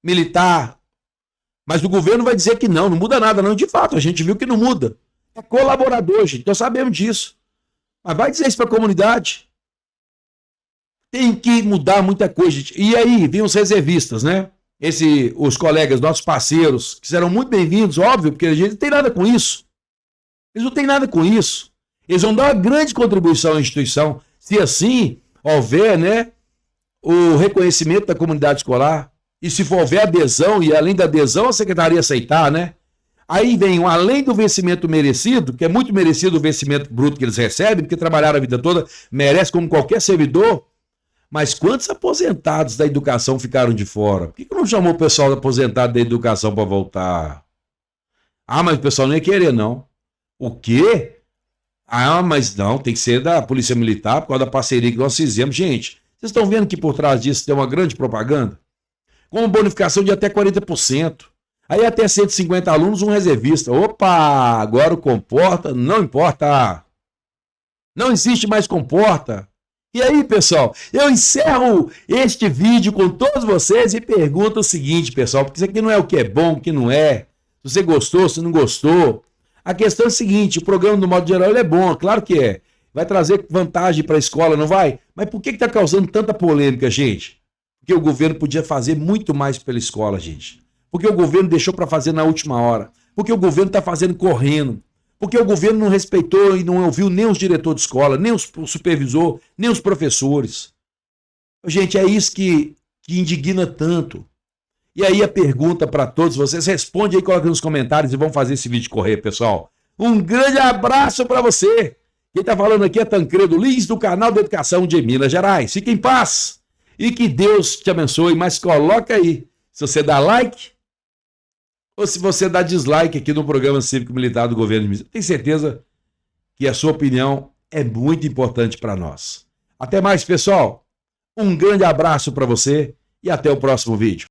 militar. Mas o governo vai dizer que não muda nada, não. De fato, a gente viu que não muda. É colaborador, gente, nós sabemos disso. Mas vai dizer isso para a comunidade. Tem que mudar muita coisa, gente. E aí, vem os reservistas, né? Os colegas, nossos parceiros, que serão muito bem-vindos, óbvio, porque a gente não tem nada com isso. Eles não têm nada com isso. Eles vão dar uma grande contribuição à instituição, se assim houver, né, o reconhecimento da comunidade escolar. E se for houver adesão, e além da adesão, a secretaria aceitar, né? Aí vem, além do vencimento merecido, que é muito merecido o vencimento bruto que eles recebem, porque trabalharam a vida toda, merece como qualquer servidor. Mas quantos aposentados da educação ficaram de fora? Por que não chamou o pessoal aposentado da educação para voltar? Ah, mas o pessoal não ia querer, não. O quê? Ah, mas não, tem que ser da Polícia Militar, por causa da parceria que nós fizemos. Gente, vocês estão vendo que por trás disso tem uma grande propaganda? Com bonificação de até 40%. Aí até 150 alunos, um reservista. Opa, agora o comporta, não importa. Não existe mais comporta. E aí, pessoal, eu encerro este vídeo com todos vocês e pergunto o seguinte, pessoal, porque isso aqui não é o que é bom, o que não é. Se você gostou, se não gostou. A questão é a seguinte, o programa, do modo geral, ele é bom, claro que é. Vai trazer vantagem para a escola, não vai? Mas por que está causando tanta polêmica, gente? Porque o governo podia fazer muito mais pela escola, gente. Porque o governo deixou para fazer na última hora. Porque o governo está fazendo correndo. Porque o governo não respeitou e não ouviu nem os diretores de escola, nem o supervisor, nem os professores. Gente, é isso que indigna tanto. E aí a pergunta para todos vocês, responde aí, coloca nos comentários e vamos fazer esse vídeo correr, pessoal. Um grande abraço para você. Quem está falando aqui é Tancredo Lins, do canal da Educação de Minas Gerais. Fique em paz e que Deus te abençoe, mas coloca aí, se você dá like, ou se você dá dislike aqui no programa cívico-militar do governo de Minas. Tenho certeza que a sua opinião é muito importante para nós. Até mais, pessoal. Um grande abraço para você e até o próximo vídeo.